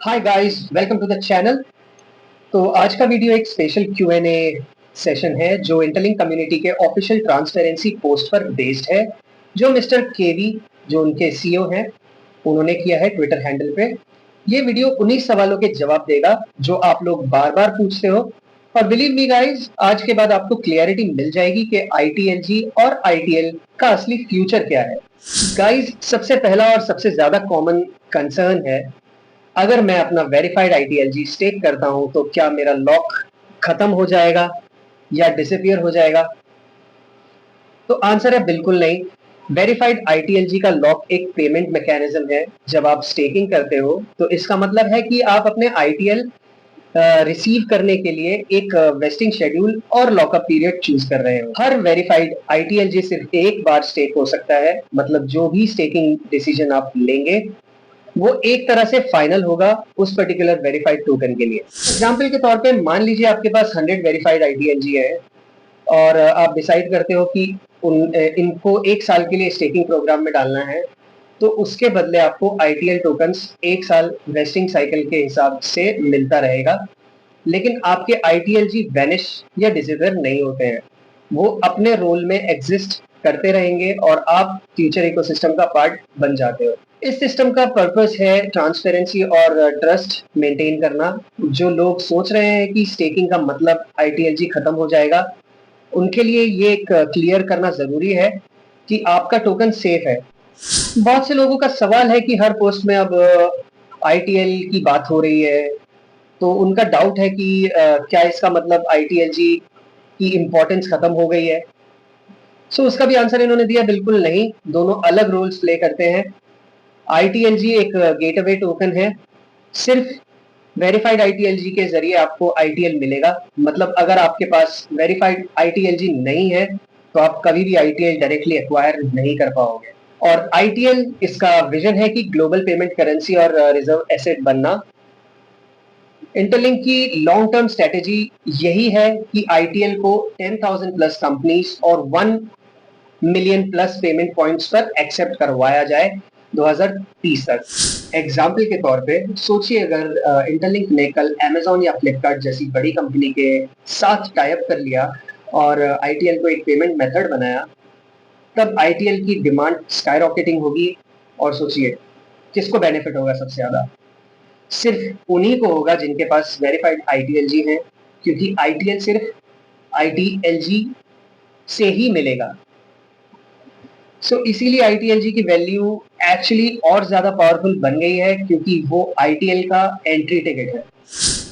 Hi guys, welcome to the channel. तो आज का वीडियो एक स्पेशल Q&A सेशन है जो इंटरलिंक कम्युनिटी के ऑफिशियल ट्रांसपेरेंसी पोस्ट पर बेस्ड है, जो मिस्टर केवी जो उनके सीईओ हैं उन्होंने किया है ट्विटर हैंडल पे। ये वीडियो उन्हीं सवालों के जवाब देगा जो आप लोग बार बार पूछते हो, और बिलीव मी गाइस, आज के बाद आपको क्लियरिटी मिल जाएगी कि ITLG और ITL का असली फ्यूचर क्या है। गाइस, सबसे पहला और सबसे ज्यादा कॉमन कंसर्न है, अगर मैं अपना वेरीफाइड ITLG स्टेक करता हूं तो क्या मेरा लॉक खत्म हो जाएगा या डिसअपियर हो जाएगा? तो आंसर है बिल्कुल नहीं। वेरीफाइड ITLG का लॉक एक पेमेंट मैकेनिज्म है। जब आप स्टेकिंग करते हो तो इसका मतलब है कि आप अपने ITL रिसीव करने के लिए एक वेस्टिंग शेड्यूल और लॉकअप पीरियड चूज कर रहे हो। हर वेरीफाइड ITLG सिर्फ एक बार स्टेक हो सकता है, मतलब जो भी स्टेकिंग डिसीजन आप लेंगे वो एक तरह से फाइनल होगा उस पर्टिकुलर वेरीफाइड टोकन के लिए। एग्जाम्पल के तौर पे मान लीजिए आपके पास 100 वेरीफाइड ITLG है और आप डिसाइड करते हो कि इनको एक साल के लिए स्टेकिंग प्रोग्राम में डालना है, तो उसके बदले आपको ITL टोकन्स एक साल वेस्टिंग साइकिल के हिसाब से मिलता रहेगा। लेकिन आपके ITLG वैनिश या डिसअपियर नहीं होते हैं, वो अपने रोल में एग्जिस्ट करते रहेंगे और आप फ्यूचर इकोसिस्टम का पार्ट बन जाते हो। इस सिस्टम का पर्पस है ट्रांसपेरेंसी और ट्रस्ट मेंटेन करना। जो लोग सोच रहे हैं कि स्टेकिंग का मतलब ITLG खत्म हो जाएगा, उनके लिए ये एक क्लियर करना जरूरी है कि आपका टोकन सेफ है। बहुत से लोगों का सवाल है कि हर पोस्ट में अब ITL की बात हो रही है, तो उनका डाउट है कि क्या इसका मतलब ITLG की इम्पोर्टेंस खत्म हो गई है। सो उसका भी आंसर इन्होंने दिया बिल्कुल नहीं, दोनों अलग रोल्स प्ले करते हैं। ITLG एक गेटवे टोकन है, सिर्फ वेरीफाइड ITLG के जरिए आपको ITL मिलेगा। मतलब अगर आपके पास वेरीफाइड ITLG नहीं है तो आप कभी भी ITL डायरेक्टली एक्वायर नहीं कर पाओगे। और ITL इसका विजन है कि ग्लोबल पेमेंट करेंसी और रिजर्व एसेट बनना। इंटरलिंक की लॉन्ग टर्म स्ट्रेटेजी यही है कि ITL को 10,000 प्लस कंपनीज और 1 मिलियन प्लस पेमेंट पॉइंट्स पर एक्सेप्ट करवाया जाए 2030 तक। एग्जाम्पल के तौर पे सोचिए, अगर इंटरलिंक ने कल Amazon या फ्लिपकार्ट जैसी बड़ी कंपनी के साथ टाइप कर लिया और ITL को एक पेमेंट मेथड बनाया, तब ITL की डिमांड स्काई रॉकेटिंग होगी। और सोचिए किसको बेनिफिट होगा सबसे ज्यादा? सिर्फ उन्हीं को होगा जिनके पास वेरीफाइड ITLG है, क्योंकि ITL सिर्फ ITLG से ही मिलेगा। इसीलिए ITLG की वैल्यू एक्चुअली और ज्यादा पावरफुल बन गई है, क्योंकि वो ITL का एंट्री टिकट है।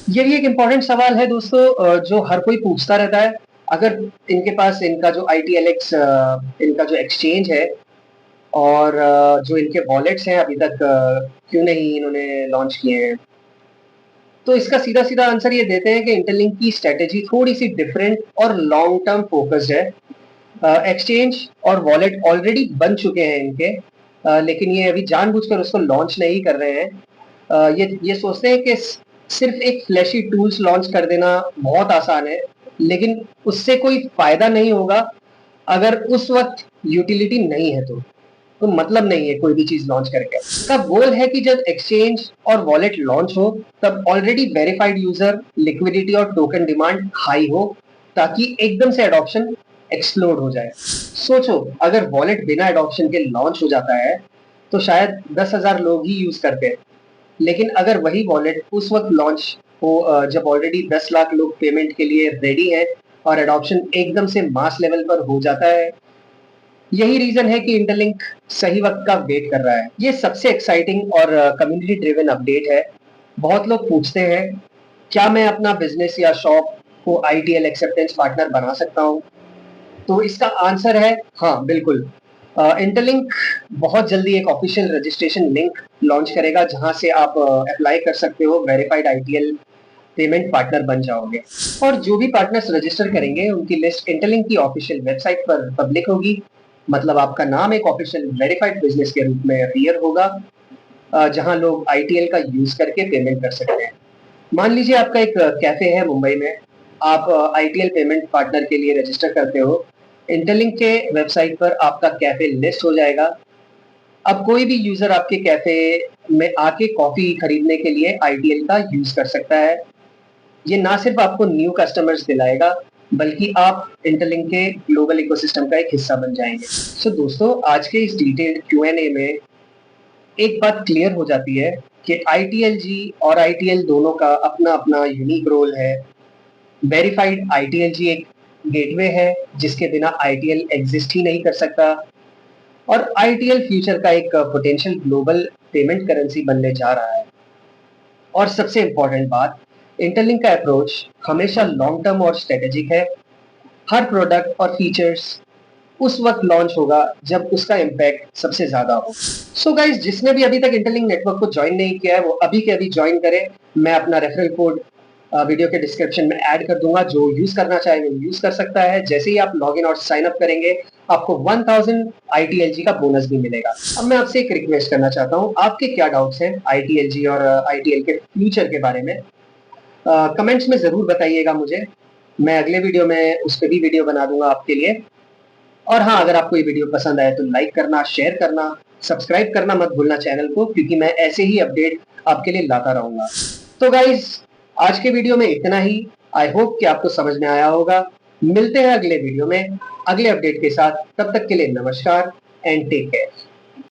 ये भी एक इम्पोर्टेंट सवाल है दोस्तों, जो हर कोई पूछता रहता है। अगर इनके पास इनका जो ITLX इनका जो एक्सचेंज है और जो इनके वॉलेट्स हैं अभी तक क्यों नहीं इन्होंने लॉन्च किए हैं, तो इसका सीधा सीधा आंसर ये देते हैं कि इंटरलिंक की स्ट्रेटेजी थोड़ी सी डिफरेंट और लॉन्ग टर्म फोकस्ड है। एक्सचेंज और वॉलेट ऑलरेडी बन चुके हैं इनके, लेकिन ये अभी जानबूझकर उसको लॉन्च नहीं कर रहे हैं। ये सोचते हैं कि सिर्फ एक फ्लैशी टूल्स लॉन्च कर देना बहुत आसान है, लेकिन उससे कोई फायदा नहीं होगा अगर उस वक्त यूटिलिटी नहीं है। तो मतलब नहीं है कोई भी चीज लॉन्च करके। इसका गोल है कि जब एक्सचेंज और वॉलेट लॉन्च हो तब ऑलरेडी वेरीफाइड यूजर, लिक्विडिटी और टोकन डिमांड हाई हो, ताकि एकदम से एडॉप्शन एक्सप्लोड हो जाए। सोचो, अगर वॉलेट बिना एडॉप्शन के लॉन्च हो जाता है तो शायद 10,000 लोग ही यूज करते हैं। लेकिन अगर वही वॉलेट उस वक्त लॉन्च हो जब ऑलरेडी 10 लाख लोग पेमेंट के लिए रेडी हैं और एडॉप्शन एकदम से मास लेवल पर हो जाता है, यही रीजन है कि इंटरलिंक सही वक्त का वेट कर रहा है। ये सबसे एक्साइटिंग और कम्युनिटी ड्रिवन अपडेट है। बहुत लोग पूछते हैं, क्या मैं अपना बिजनेस या शॉप को ITL एक्सेप्टेंस पार्टनर बना सकता हूँ? तो इसका आंसर है हाँ, बिल्कुल। इंटरलिंक बहुत जल्दी एक ऑफिशियल रजिस्ट्रेशन लिंक लॉन्च करेगा जहां से आप अप्लाई कर सकते हो, वेरीफाइड ITL पेमेंट पार्टनर बन जाओगे। और जो भी पार्टनर्स रजिस्टर करेंगे उनकी लिस्ट इंटरलिंक की ऑफिशियल वेबसाइट पर पब्लिक होगी। मतलब आपका नाम एक ऑफिशियल वेरीफाइड बिजनेस के रूप में अपीयर होगा, जहां लोग ITL का यूज करके पेमेंट कर सकते हैं। मान लीजिए आपका एक कैफे है मुंबई में, आप ITL पेमेंट पार्टनर के लिए रजिस्टर करते हो, इंटरलिंक के वेबसाइट पर आपका कैफे लिस्ट हो जाएगा। अब कोई भी यूजर आपके कैफे में आके कॉफी खरीदने के लिए आईटीएल का यूज कर सकता है। ये ना सिर्फ आपको न्यू कस्टमर्स दिलाएगा, बल्कि आप इंटरलिंक के ग्लोबल इकोसिस्टम का एक हिस्सा बन जाएंगे। सो दोस्तों, आज के इस डिटेल्ड क्यूएनए में एक बात क्लियर हो जाती है कि आईटीएलजी और आईटीएल दोनों का अपना अपना यूनिक रोल है। वेरीफाइड आईटीएलजी एक गेटवे है जिसके बिना आईटीएल एग्जिस्ट ही नहीं कर सकता, और आईटीएल फ्यूचर का एक पोटेंशियल ग्लोबल पेमेंट करेंसी बनने जा रहा है। और सबसे इंपॉर्टेंट बात, इंटरलिंक का अप्रोच हमेशा लॉन्ग टर्म और स्ट्रेटेजिक है। हर प्रोडक्ट और फीचर्स उस वक्त लॉन्च होगा जब उसका इम्पैक्ट सबसे ज्यादा हो। सो गाइज, जिसने भी अभी तक इंटरलिंक नेटवर्क को ज्वाइन नहीं किया है वो अभी के अभी ज्वाइन करे। मैं अपना रेफरल कोड वीडियो के डिस्क्रिप्शन में ऐड कर दूंगा। जो यूज करना चाहे वो यूज कर सकता है। जैसे ही आप लॉग इन और साइन अप करेंगे आपको 1000 आईटीएलजी का बोनस भी मिलेगा। अब मैं आपसे एक रिक्वेस्ट करना चाहता हूँ, आपके क्या डाउट्स हैं आईटीएलजी और आईटीएल के फ्यूचर के बारे में कमेंट्स में जरूर बताइएगा मुझे। मैं अगले वीडियो में उस पर भी वीडियो बना दूंगा आपके लिए। और हाँ, अगर आपको ये वीडियो पसंद आए तो लाइक करना, शेयर करना, सब्सक्राइब करना मत भूलना चैनल को, क्योंकि मैं ऐसे ही अपडेट आपके लिए लाता रहूंगा। तो गाइज, आज के वीडियो में इतना ही। आई होप कि आपको समझ में आया होगा। मिलते हैं अगले वीडियो में अगले अपडेट के साथ। तब तक के लिए नमस्कार एंड टेक केयर।